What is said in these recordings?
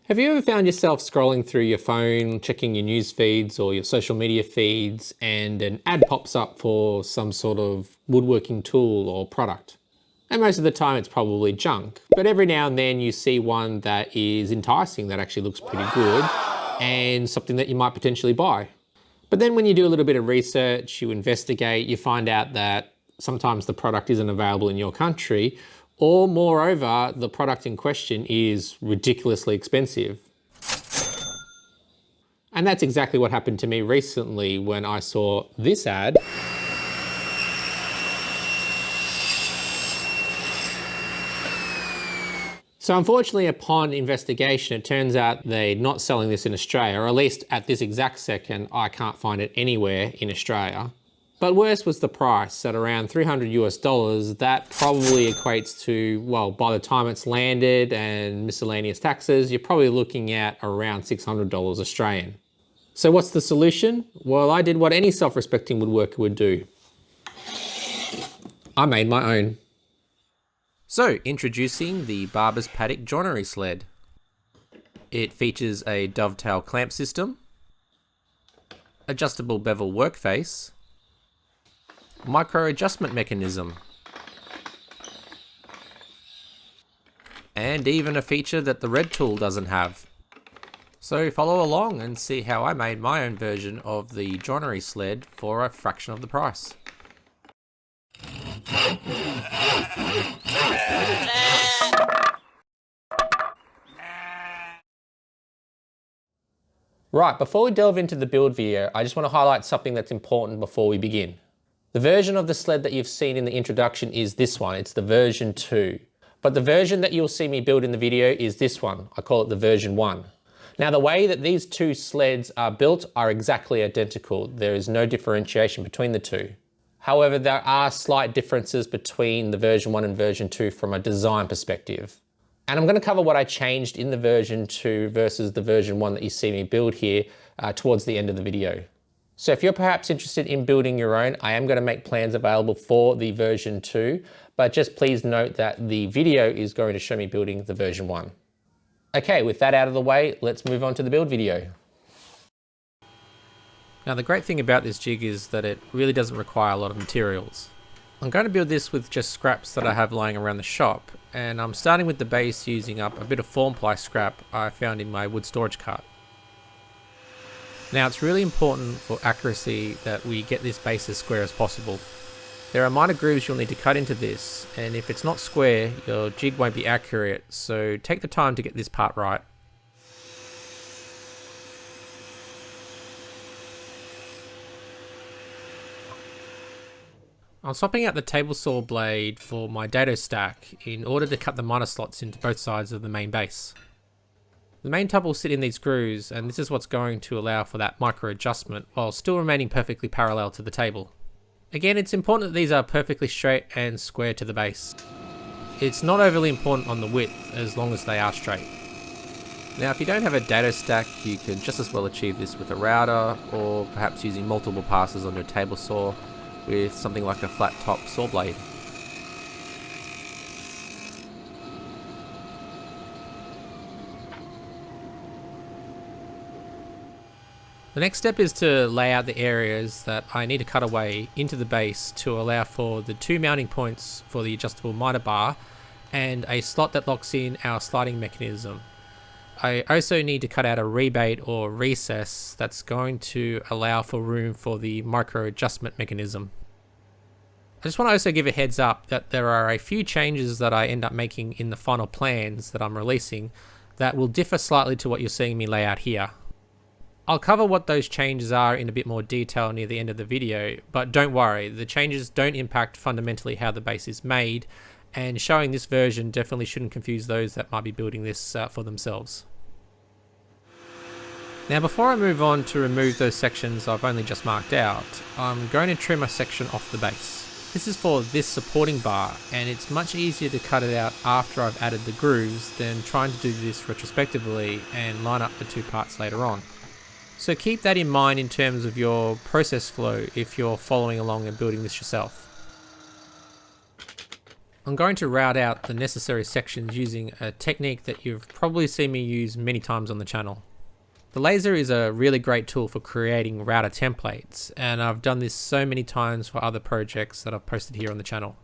Have you ever found yourself scrolling through your phone, checking your news feeds or your social media feeds, and an ad pops up for some sort of woodworking tool or product? And most of the time it's probably junk, but every now and then you see one that is enticing, that actually looks pretty good, and something that you might potentially buy. But then when you do a little bit of research, you investigate, you find out that sometimes the product isn't available in your country, or moreover, the product in question is ridiculously expensive. And that's exactly what happened to me recently when I saw this ad. So unfortunately, upon investigation, it turns out they're not selling this in Australia, or at least at this exact second, I can't find it anywhere in Australia. But worse was the price at around $300 US. That probably equates to, well, by the time it's landed and miscellaneous taxes, you're probably looking at around $600 Australian. So what's the solution? Well, I did what any self-respecting woodworker would do. I made my own. So, introducing the Barber's Paddock Joinery Sled. It features a dovetail clamp system, adjustable bevel workface, micro adjustment mechanism, and even a feature that the red tool doesn't have. So follow along and see how I made my own version of the joinery sled for a fraction of the price. Right, before we delve into the build video, I just want to highlight something that's important before we begin. The version of the sled that you've seen in the introduction is this one, it's the version 2. But the version that you'll see me build in the video is this one, I call it the version 1. Now the way that these two sleds are built are exactly identical, there is no differentiation between the two. However, there are slight differences between the version 1 and version 2 from a design perspective. And I'm going to cover what I changed in the version 2 versus the version 1 that you see me build here towards the end of the video. So if you're perhaps interested in building your own, I am going to make plans available for the version 2, but just please note that the video is going to show me building the version 1. Okay, with that out of the way, let's move on to the build video. Now the great thing about this jig is that it really doesn't require a lot of materials. I'm going to build this with just scraps that I have lying around the shop, and I'm starting with the base using up a bit of form ply scrap I found in my wood storage cart. Now it's really important for accuracy that we get this base as square as possible. There are minor grooves you'll need to cut into this, and if it's not square, your jig won't be accurate, so take the time to get this part right. I'm swapping out the table saw blade for my dado stack in order to cut the mitre slots into both sides of the main base. The main tub will sit in these grooves, and this is what's going to allow for that micro adjustment while still remaining perfectly parallel to the table. Again, it's important that these are perfectly straight and square to the base. It's not overly important on the width as long as they are straight. Now if you don't have a dado stack, you can just as well achieve this with a router, or perhaps using multiple passes on your table saw with something like a flat top saw blade. The next step is to lay out the areas that I need to cut away into the base to allow for the two mounting points for the adjustable mitre bar and a slot that locks in our sliding mechanism. I also need to cut out a rebate or recess that's going to allow for room for the micro adjustment mechanism. I just want to also give a heads up that there are a few changes that I end up making in the final plans that I'm releasing that will differ slightly to what you're seeing me lay out here. I'll cover what those changes are in a bit more detail near the end of the video, but don't worry, the changes don't impact fundamentally how the base is made, and showing this version definitely shouldn't confuse those that might be building this for themselves. Now before I move on to remove those sections I've only just marked out, I'm going to trim a section off the base. This is for this supporting bar, and it's much easier to cut it out after I've added the grooves than trying to do this retrospectively and line up the two parts later on. So keep that in mind in terms of your process flow if you're following along and building this yourself. I'm going to route out the necessary sections using a technique that you've probably seen me use many times on the channel. The laser is a really great tool for creating router templates, and I've done this so many times for other projects that I've posted here on the channel.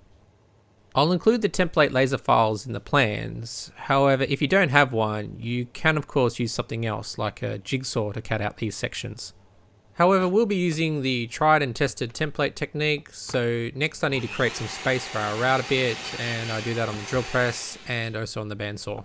I'll include the template laser files in the plans. However, if you don't have one, you can of course use something else like a jigsaw to cut out these sections. However, we'll be using the tried and tested template technique, so next I need to create some space for our router bit, and I do that on the drill press and also on the bandsaw.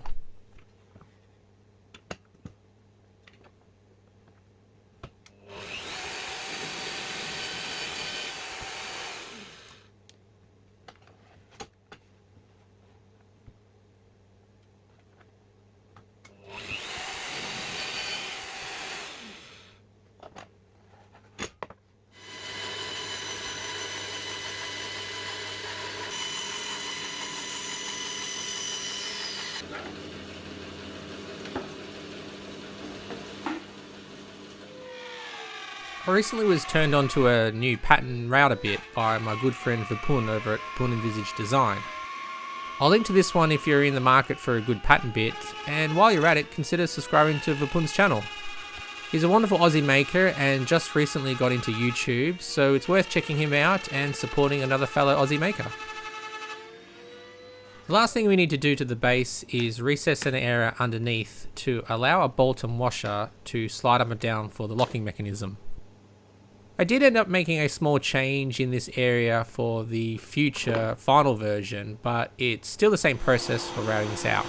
I recently was turned on to a new pattern router bit by my good friend Vipun over at Vipun Envisage Design. I'll link to this one if you're in the market for a good pattern bit, and while you're at it, consider subscribing to Vipun's channel. He's a wonderful Aussie maker and just recently got into YouTube, so it's worth checking him out and supporting another fellow Aussie maker. The last thing we need to do to the base is recess an area underneath to allow a bolt and washer to slide up and down for the locking mechanism. I did end up making a small change in this area for the future final version, but it's still the same process for routing this out.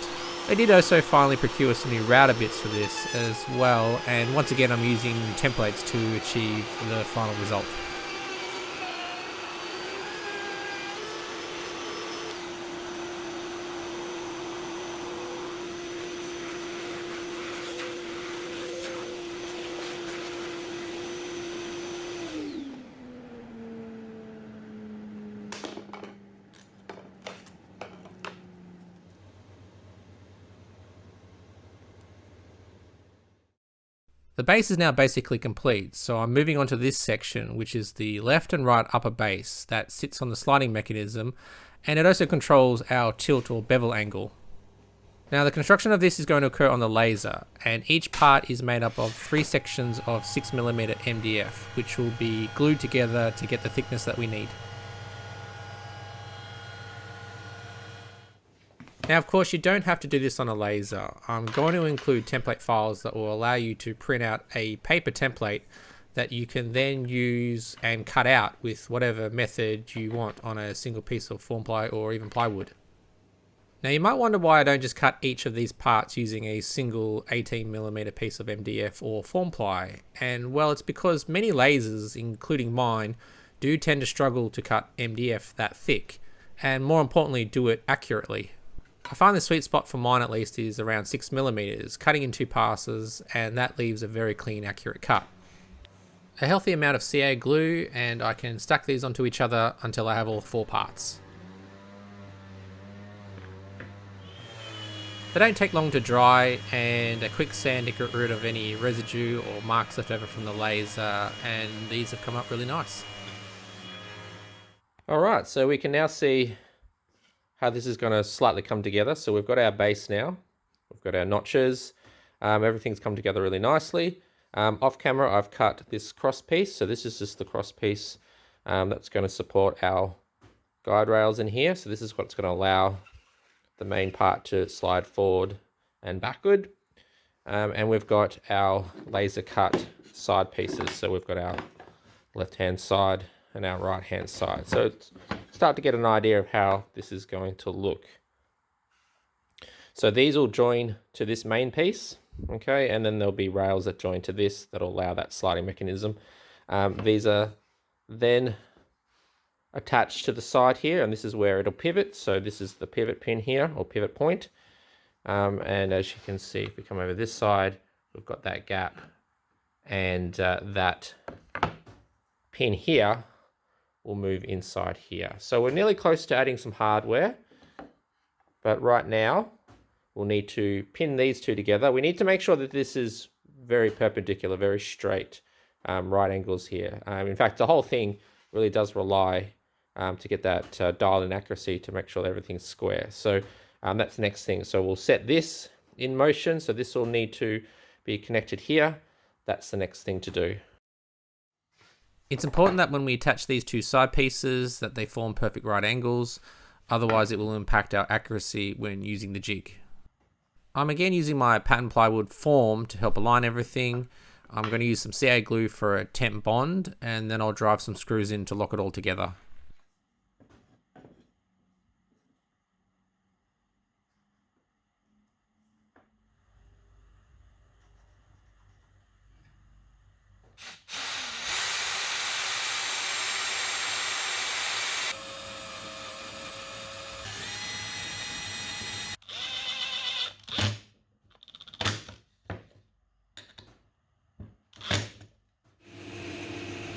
I did also finally procure some new router bits for this as well, and once again I'm using templates to achieve the final result. The base is now basically complete, so I'm moving on to this section, which is the left and right upper base that sits on the sliding mechanism, and it also controls our tilt or bevel angle. Now the construction of this is going to occur on the laser, and each part is made up of 3 sections of 6mm MDF, which will be glued together to get the thickness that we need. Now of course you don't have to do this on a laser. I'm going to include template files that will allow you to print out a paper template that you can then use and cut out with whatever method you want on a single piece of form ply or even plywood. Now you might wonder why I don't just cut each of these parts using a single 18mm piece of MDF or form ply, and well, it's because many lasers, including mine, do tend to struggle to cut MDF that thick, and more importantly do it accurately. I find the sweet spot for mine at least is around 6mm, cutting in 2 passes, and that leaves a very clean, accurate cut. A healthy amount of CA glue, and I can stack these onto each other until I have all 4 parts. They don't take long to dry, and a quick sand to get rid of any residue or marks left over from the laser, and these have come up really nice. Alright, so we can now see how this is going to slightly come together. So we've got our base now, we've got our notches, everything's come together really nicely. Off camera I've cut this cross piece, so this is just the cross piece that's going to support our guide rails in here. So this is what's going to allow the main part to slide forward and backward. And we've got our laser cut side pieces, so we've got our left hand side and our right hand side. So start to get an idea of how this is going to look. So these will join to this main piece, okay, and then there'll be rails that join to this that'll allow that sliding mechanism. These are then attached to the side here, and this is where it'll pivot. So this is the pivot pin here, or pivot point. And as you can see, if we come over this side, we've got that gap, and that pin here will move inside here. So we're nearly close to adding some hardware, but right now we'll need to pin these 2 together. We need to make sure that this is very perpendicular, very straight, right angles here. In fact, the whole thing really does rely to get that dial in accuracy to make sure that everything's square. So that's the next thing. So we'll set this in motion. So this will need to be connected here. That's the next thing to do. It's important that when we attach these two side pieces that they form perfect right angles, otherwise it will impact our accuracy when using the jig. I'm again using my pattern plywood form to help align everything. I'm going to use some CA glue for a temp bond, and then I'll drive some screws in to lock it all together.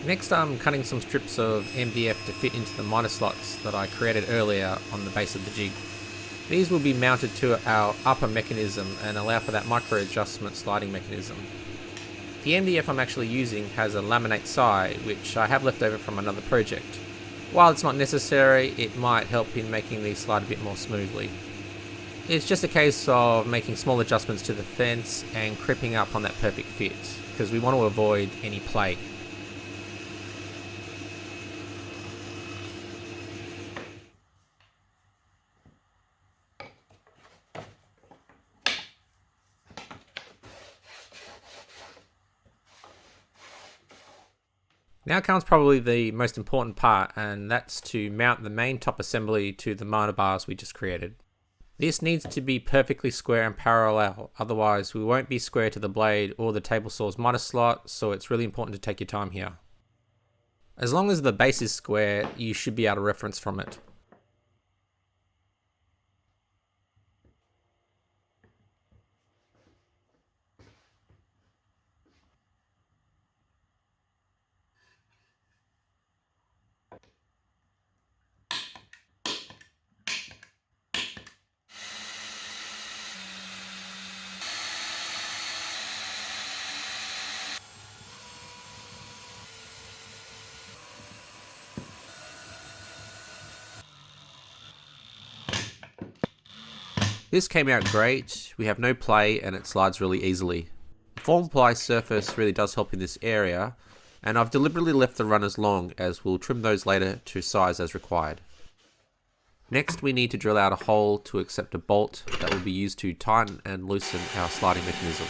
Next, I'm cutting some strips of MDF to fit into the mitre slots that I created earlier on the base of the jig. These will be mounted to our upper mechanism and allow for that micro adjustment sliding mechanism. The MDF I'm actually using has a laminate side, which I have left over from another project. While it's not necessary, it might help in making these slide a bit more smoothly. It's just a case of making small adjustments to the fence and crimping up on that perfect fit, because we want to avoid any play. Now comes probably the most important part, and that's to mount the main top assembly to the mitre bars we just created. This needs to be perfectly square and parallel, otherwise we won't be square to the blade or the table saw's mitre slot, so it's really important to take your time here. As long as the base is square, you should be able to reference from it. This came out great, we have no play and it slides really easily. The form ply surface really does help in this area, and I've deliberately left the runners long as we'll trim those later to size as required. Next we need to drill out a hole to accept a bolt that will be used to tighten and loosen our sliding mechanism.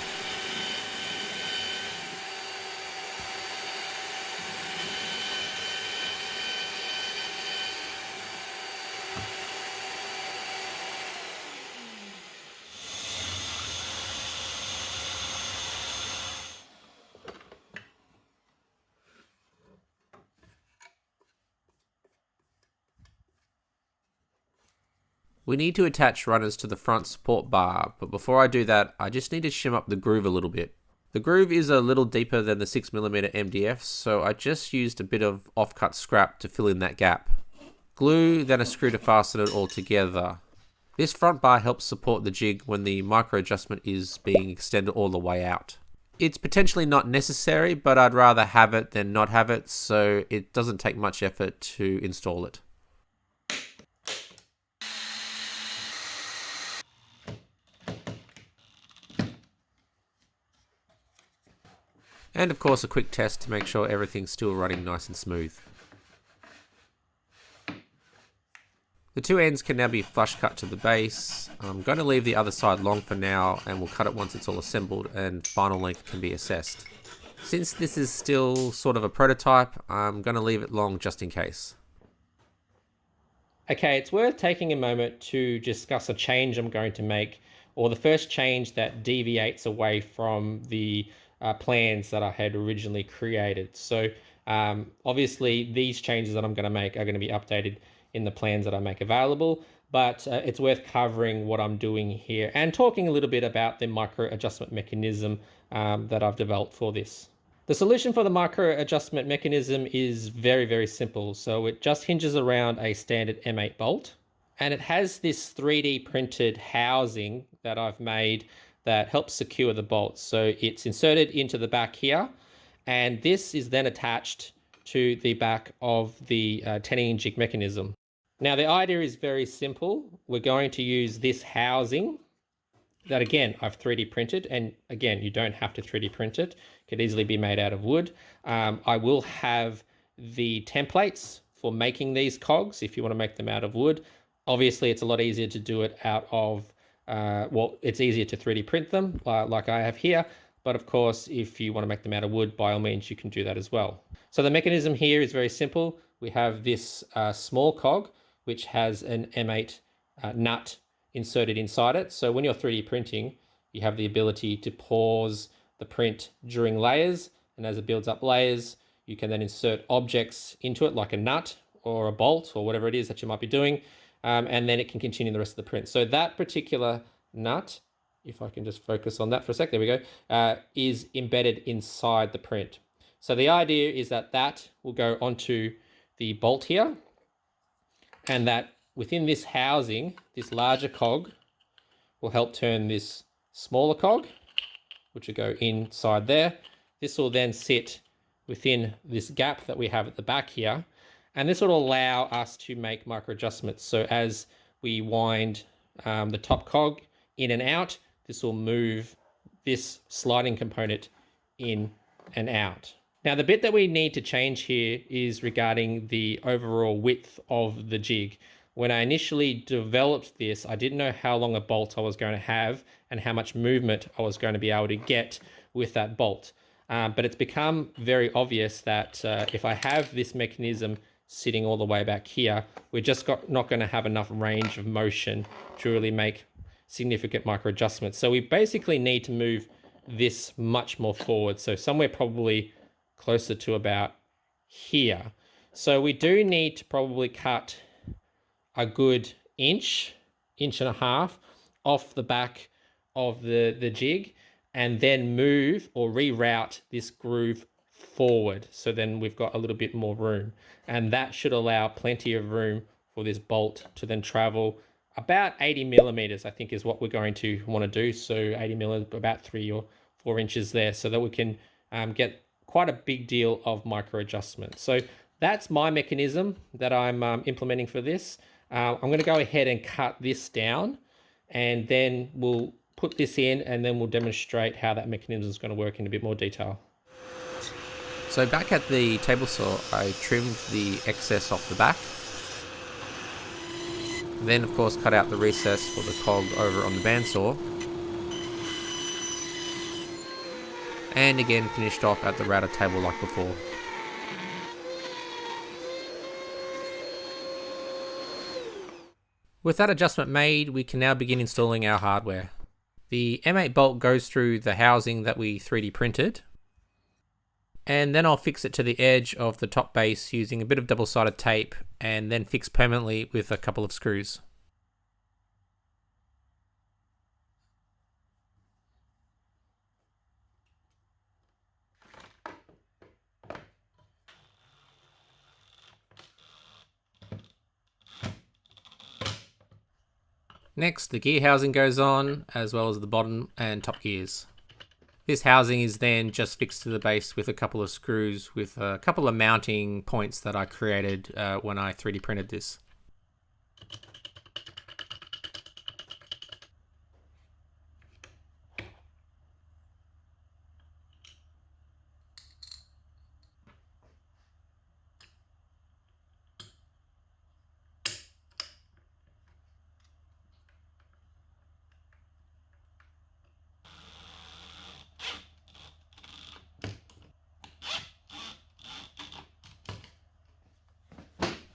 We need to attach runners to the front support bar, but before I do that, I just need to shim up the groove a little bit. The groove is a little deeper than the 6mm MDF, so I just used a bit of off-cut scrap to fill in that gap. Glue, then a screw to fasten it all together. This front bar helps support the jig when the micro adjustment is being extended all the way out. It's potentially not necessary, but I'd rather have it than not have it, so it doesn't take much effort to install it. And of course a quick test to make sure everything's still running nice and smooth. The two ends can now be flush cut to the base. I'm going to leave the other side long for now, and we'll cut it once it's all assembled and final length can be assessed. Since this is still sort of a prototype, I'm going to leave it long just in case. Okay, it's worth taking a moment to discuss a change I'm going to make, or the first change that deviates away from the plans that I had originally created. So obviously these changes that I'm going to make are going to be updated in the plans that I make available, but it's worth covering what I'm doing here and talking a little bit about the micro adjustment mechanism that I've developed for this. The solution for the micro adjustment mechanism is very, very simple. So it just hinges around a standard M8 bolt, and it has this 3D printed housing that I've made that helps secure the bolts. So it's inserted into the back here, and this is then attached to the back of the 10-inch jig mechanism. Now the idea is very simple. We're going to use this housing that, again, I've 3D printed, and again, you don't have to 3D print it. It could easily be made out of wood. I will have the templates for making these cogs if you want to make them out of wood. Obviously, it's a lot easier to do it out of, well, it's easier to 3D print them like I have here. But of course, if you want to make them out of wood, by all means, you can do that as well. So the mechanism here is very simple. We have this small cog, which has an M8 nut inserted inside it. So when you're 3D printing, you have the ability to pause the print during layers. And as it builds up layers, you can then insert objects into it, like a nut or a bolt or whatever it is that you might be doing. And then it can continue the rest of the print. So that particular nut, if I can just focus on that for a sec, there we go, is embedded inside the print. So the idea is that that will go onto the bolt here, and that within this housing, this larger cog will help turn this smaller cog, which will go inside there. This will then sit within this gap that we have at the back here, and this will allow us to make micro adjustments. So as we wind the top cog in and out, this will move this sliding component in and out. Now, the bit that we need to change here is regarding the overall width of the jig. When I initially developed this, I didn't know how long a bolt I was going to have and how much movement I was going to be able to get with that bolt. But it's become very obvious that if I have this mechanism sitting all the way back here, we're just not going to have enough range of motion to really make significant micro adjustments. So we basically need to move this much more forward. So somewhere probably closer to about here. So we do need to probably cut a good inch and a half off the back of the jig, and then move or reroute this groove forward. So then we've got a little bit more room, and that should allow plenty of room for this bolt to then travel about 80 millimeters, I think is what we're going to want to do. So 80 millimeters, about 3 or 4 inches there, so that we can get quite a big deal of micro adjustment. So that's my mechanism that I'm implementing for this. I'm going to go ahead and cut this down, and then we'll put this in, and then we'll demonstrate how that mechanism is going to work in a bit more detail. So back at the table saw, I trimmed the excess off the back. Then of course cut out the recess for the cog over on the bandsaw. And again finished off at the router table like before. With that adjustment made, we can now begin installing our hardware. The M8 bolt goes through the housing that we 3D printed, and then I'll fix it to the edge of the top base using a bit of double-sided tape, and then fix permanently with a couple of screws. Next, the gear housing goes on, as well as the bottom and top gears. This housing is then just fixed to the base with a couple of screws with a couple of mounting points that I created when I 3D printed this.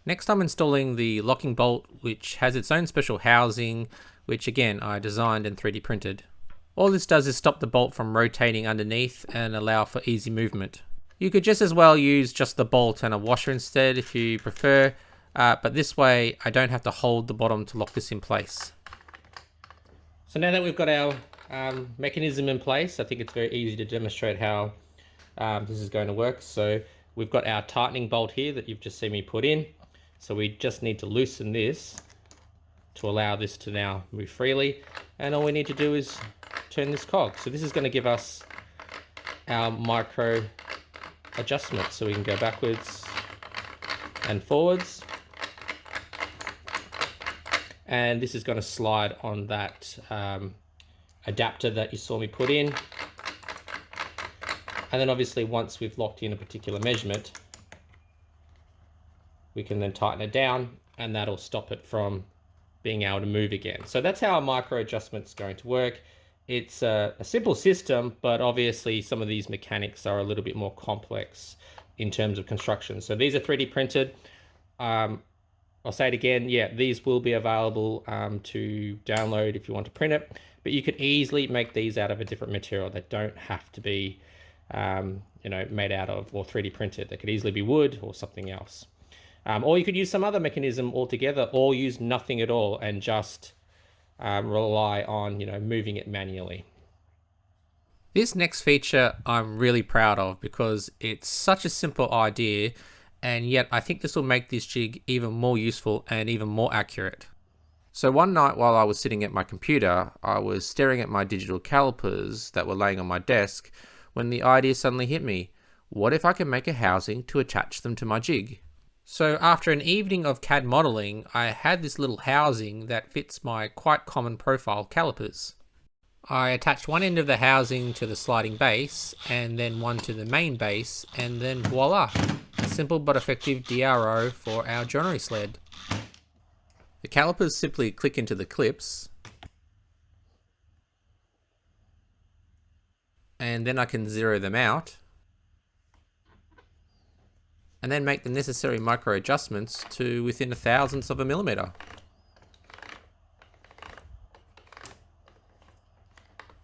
Next, I'm installing the locking bolt, which has its own special housing, which again I designed and 3D printed. All this does is stop the bolt from rotating underneath and allow for easy movement. You could just as well use just the bolt and a washer instead if you prefer, but this way I don't have to hold the bottom to lock this in place. So now that we've got our mechanism in place, I think it's very easy to demonstrate how this is going to work. So we've got our tightening bolt here that you've just seen me put in. So we just need to loosen this to allow this to now move freely. And all we need to do is turn this cog. So this is going to give us our micro adjustment. So we can go backwards, and forwards. And this is going to slide on that adapter that you saw me put in. And then obviously once we've locked in a particular measurement, we can then tighten it down, and that'll stop it from being able to move again. So that's how a micro adjustment is going to work. It's a simple system, but obviously some of these mechanics are a little bit more complex in terms of construction. So these are 3D printed. I'll say it again, yeah, these will be available to download if you want to print it, but you could easily make these out of a different material. They don't have to be made out of or 3D printed. They could easily be wood or something else. Or you could use some other mechanism altogether, or use nothing at all and just rely on moving it manually. This next feature I'm really proud of because it's such a simple idea, and yet I think this will make this jig even more useful and even more accurate. So one night while I was sitting at my computer, I was staring at my digital calipers that were laying on my desk when the idea suddenly hit me. What if I can make a housing to attach them to my jig? So after an evening of CAD modeling, I had this little housing that fits my quite common profile calipers. I attached one end of the housing to the sliding base, and then one to the main base, and then voila, a simple but effective DRO for our joinery sled. The calipers simply click into the clips, and then I can zero them out, and then make the necessary micro adjustments to within a thousandth of a millimeter.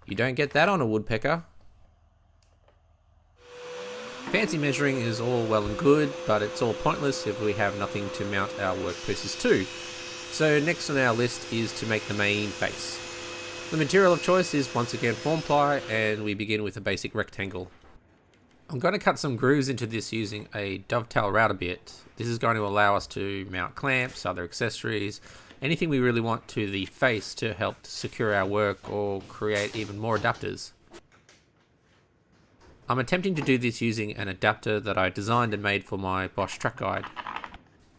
You don't get that on a woodpecker. Fancy measuring is all well and good, but it's all pointless if we have nothing to mount our workpieces to. So next on our list is to make the main face. The material of choice is once again form ply, and we begin with a basic rectangle. I'm going to cut some grooves into this using a dovetail router bit. This is going to allow us to mount clamps, other accessories, anything we really want to the face to help secure our work or create even more adapters. I'm attempting to do this using an adapter that I designed and made for my Bosch track guide.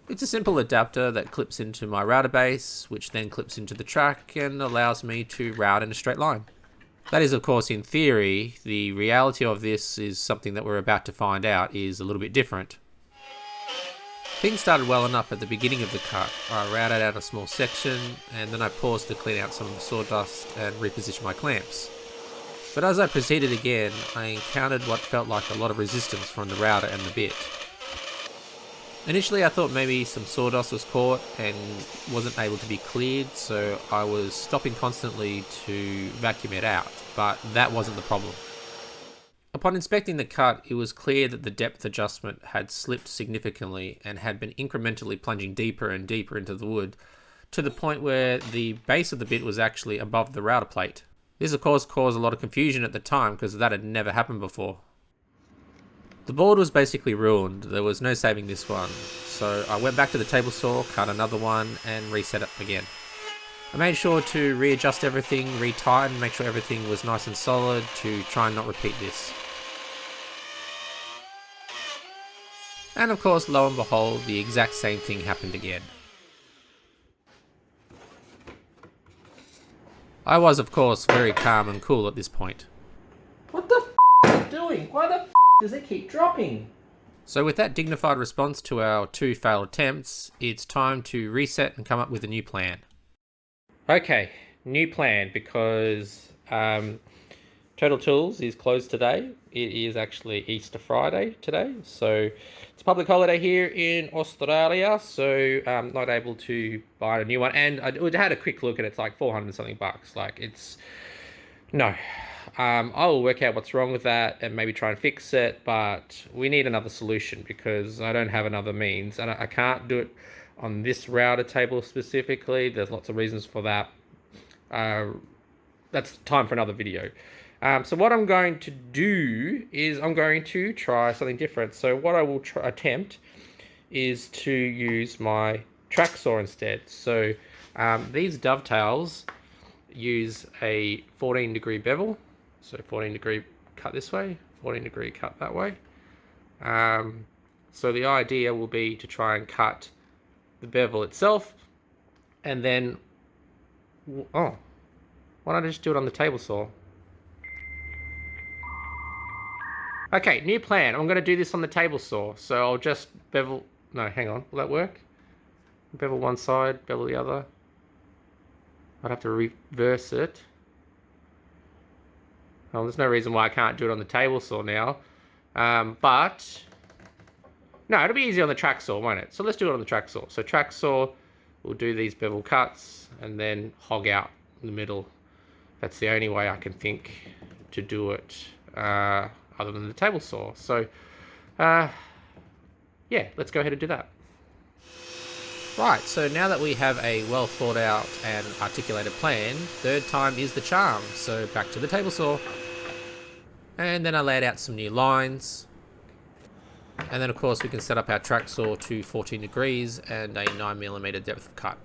It's a simple adapter that clips into my router base, which then clips into the track and allows me to route in a straight line. That is, of course, in theory. The reality of this is something that we're about to find out is a little bit different. Things started well enough at the beginning of the cut. I routed out a small section, and then I paused to clean out some of the sawdust and reposition my clamps. But as I proceeded again, I encountered what felt like a lot of resistance from the router and the bit. Initially I thought maybe some sawdust was caught and wasn't able to be cleared, so I was stopping constantly to vacuum it out, but that wasn't the problem. Upon inspecting the cut, it was clear that the depth adjustment had slipped significantly and had been incrementally plunging deeper and deeper into the wood, to the point where the base of the bit was actually above the router plate. This of course caused a lot of confusion at the time because that had never happened before. The board was basically ruined. There was no saving this one, so I went back to the table saw, cut another one and reset it again. I made sure to readjust everything, retighten, make sure everything was nice and solid to try and not repeat this. And of course, lo and behold, the exact same thing happened again. I was, of course, very calm and cool at this point. What the is it doing? Why the does it keep dropping? So with that dignified response to our 2 failed attempts, it's time to reset and come up with a new plan. Okay, new plan, because Total Tools is closed today. It is actually Easter Friday today, so it's a public holiday here in Australia, so I'm not able to buy a new one. And I had a quick look and it's like 400 something bucks. Like, it's no. I will work out what's wrong with that and maybe try and fix it, but we need another solution because I don't have another means, and I can't do it on this router table specifically. There's lots of reasons for that. That's time for another video. So what I'm going to do is I'm going to try something different. So what I will attempt is to use my track saw instead. So these dovetails use a 14-degree bevel. So 14-degree cut this way, 14-degree cut that way. So the idea will be to try and cut the bevel itself, and then, oh, why don't I just do it on the table saw? Okay, new plan. I'm gonna do this on the table saw. So I'll just bevel, no, hang on, will that work? Bevel one side, bevel the other. I'd have to reverse it. Well, there's no reason why I can't do it on the table saw now. But, no, it'll be easy on the track saw, won't it? So let's do it on the track saw. So track saw, we'll do these bevel cuts and then hog out in the middle. That's the only way I can think to do it other than the table saw. So, yeah, let's go ahead and do that. Right, so now that we have a well thought out and articulated plan, third time is the charm. So back to the table saw. And then I laid out some new lines. And then of course we can set up our track saw to 14 degrees and a 9mm depth of cut.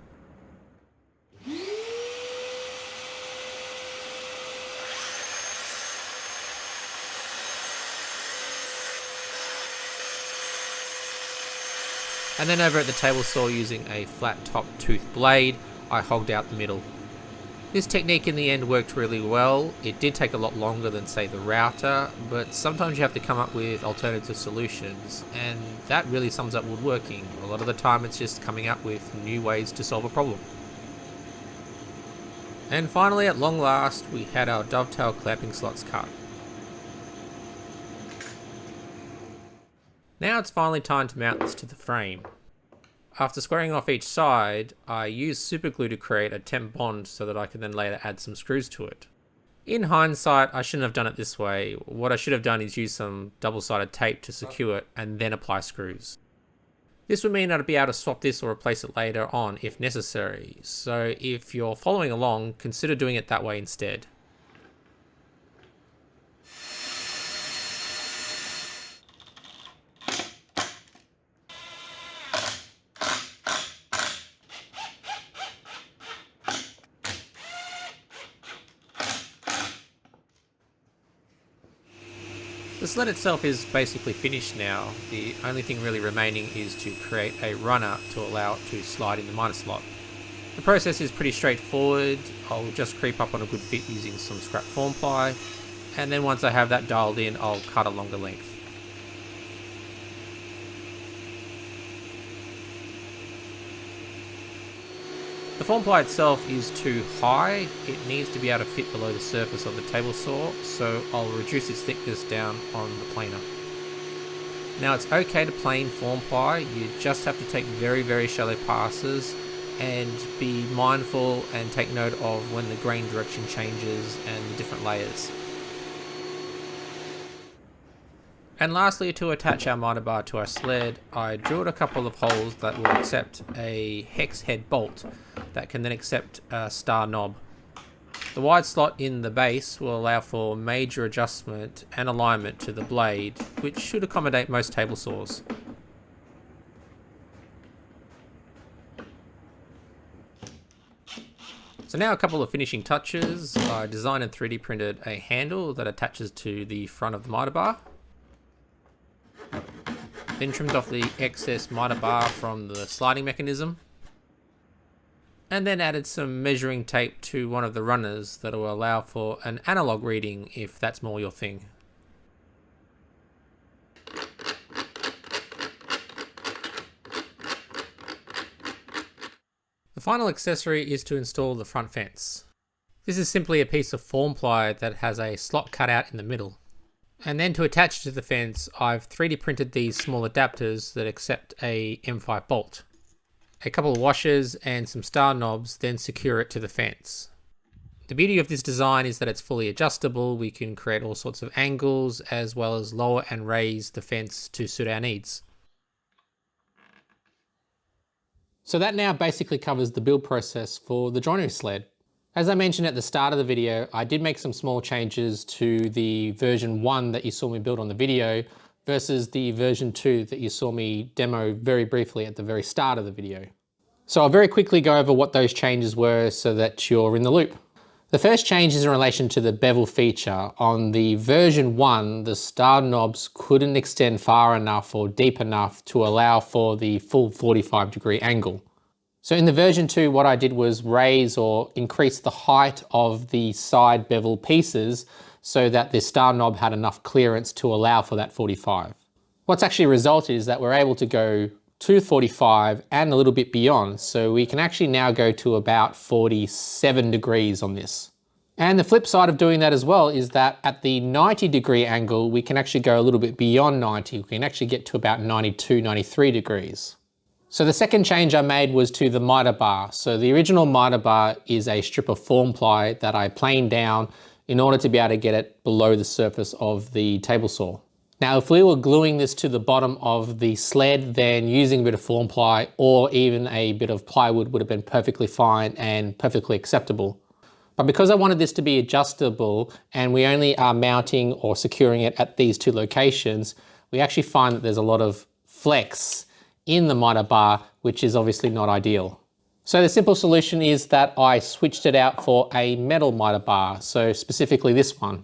And then over at the table saw, using a flat top tooth blade, I hogged out the middle. This technique in the end worked really well. It did take a lot longer than, say, the router, but sometimes you have to come up with alternative solutions, and that really sums up woodworking. A lot of the time it's just coming up with new ways to solve a problem. And finally, at long last, we had our dovetail clamping slots cut. Now it's finally time to mount this to the frame. After squaring off each side, I used super glue to create a temp bond so that I can then later add some screws to it. In hindsight, I shouldn't have done it this way. What I should have done is use some double-sided tape to secure it and then apply screws. This would mean I'd be able to swap this or replace it later on if necessary, so if you're following along, consider doing it that way instead. The sled itself is basically finished now. The only thing really remaining is to create a runner to allow it to slide in the mitre slot. The process is pretty straightforward. I'll just creep up on a good fit using some scrap form ply, and then once I have that dialed in, I'll cut a longer length. The form ply itself is too high. It needs to be able to fit below the surface of the table saw, so I'll reduce its thickness down on the planer. Now it's okay to plane form ply, you just have to take very, very shallow passes and be mindful and take note of when the grain direction changes and the different layers. And lastly, to attach our mitre bar to our sled, I drilled a couple of holes that will accept a hex head bolt that can then accept a star knob. The wide slot in the base will allow for major adjustment and alignment to the blade, which should accommodate most table saws. So now a couple of finishing touches. I designed and 3D printed a handle that attaches to the front of the mitre bar. Then trimmed off the excess mitre bar from the sliding mechanism. And then added some measuring tape to one of the runners that will allow for an analog reading if that's more your thing. The final accessory is to install the front fence. This is simply a piece of form ply that has a slot cut out in the middle. And then to attach to the fence, I've 3D printed these small adapters that accept a M5 bolt. A couple of washers and some star knobs then secure it to the fence. The beauty of this design is that it's fully adjustable. We can create all sorts of angles as well as lower and raise the fence to suit our needs. So that now basically covers the build process for the joinery sled. As I mentioned at the start of the video, I did make some small changes to the version 1 that you saw me build on the video versus the version 2 that you saw me demo very briefly at the very start of the video. So I'll very quickly go over what those changes were so that you're in the loop. The first change is in relation to the bevel feature. On the version 1, the star knobs couldn't extend far enough or deep enough to allow for the full 45-degree angle. So in the version 2, what I did was raise or increase the height of the side bevel pieces so that the star knob had enough clearance to allow for that 45. What's actually resulted is that we're able to go to 45 and a little bit beyond. So we can actually now go to about 47 degrees on this. And the flip side of doing that as well is that at the 90-degree angle, we can actually go a little bit beyond 90. We can actually get to about 92, 93 degrees. So the second change I made was to the mitre bar. So the original mitre bar is a strip of form ply that I planed down in order to be able to get it below the surface of the table saw. Now, if we were gluing this to the bottom of the sled, then using a bit of form ply or even a bit of plywood would have been perfectly fine and perfectly acceptable. But because I wanted this to be adjustable and we only are mounting or securing it at these two locations, we actually find that there's a lot of flex in the mitre bar, which is obviously not ideal. So the simple solution is that I switched it out for a metal mitre bar, so specifically this one.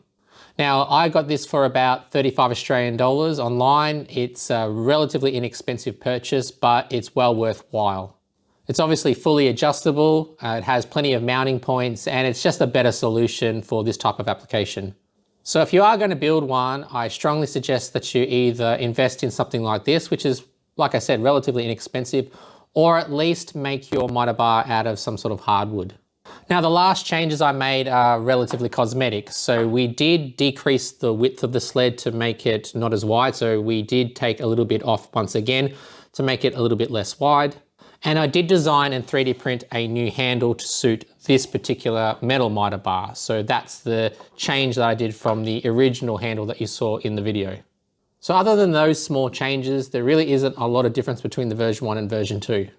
Now, I got this for about 35 Australian dollars online. It's a relatively inexpensive purchase, but it's well worthwhile. It's obviously fully adjustable, it has plenty of mounting points, and it's just a better solution for this type of application. So if you are going to build one, I strongly suggest that you either invest in something like this, which is, like I said, relatively inexpensive, or at least make your mitre bar out of some sort of hardwood. Now, the last changes I made are relatively cosmetic. So we did decrease the width of the sled to make it not as wide. So we did take a little bit off once again to make it a little bit less wide. And I did design and 3D print a new handle to suit this particular metal mitre bar. So that's the change that I did from the original handle that you saw in the video. So other than those small changes, there really isn't a lot of difference between the version 1 and version 2.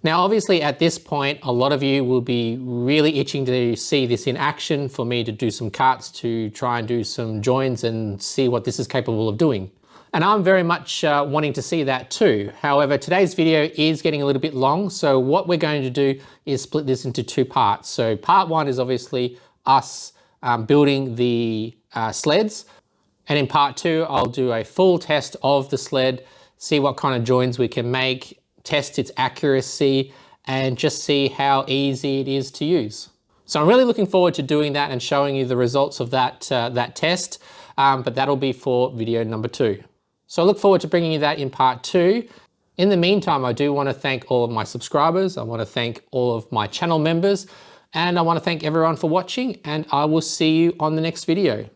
Now, obviously at this point, a lot of you will be really itching to see this in action, for me to do some cuts, to try and do some joins and see what this is capable of doing. And I'm very much wanting to see that too. However, today's video is getting a little bit long. So what we're going to do is split this into two parts. So part 1 is obviously us building the sleds. And in part 2, I'll do a full test of the sled, see what kind of joins we can make, test its accuracy, and just see how easy it is to use. So I'm really looking forward to doing that and showing you the results of that test, but that'll be for video number 2. So I look forward to bringing you that in part 2. In the meantime, I do want to thank all of my subscribers, I want to thank all of my channel members, and I want to thank everyone for watching, and I will see you on the next video.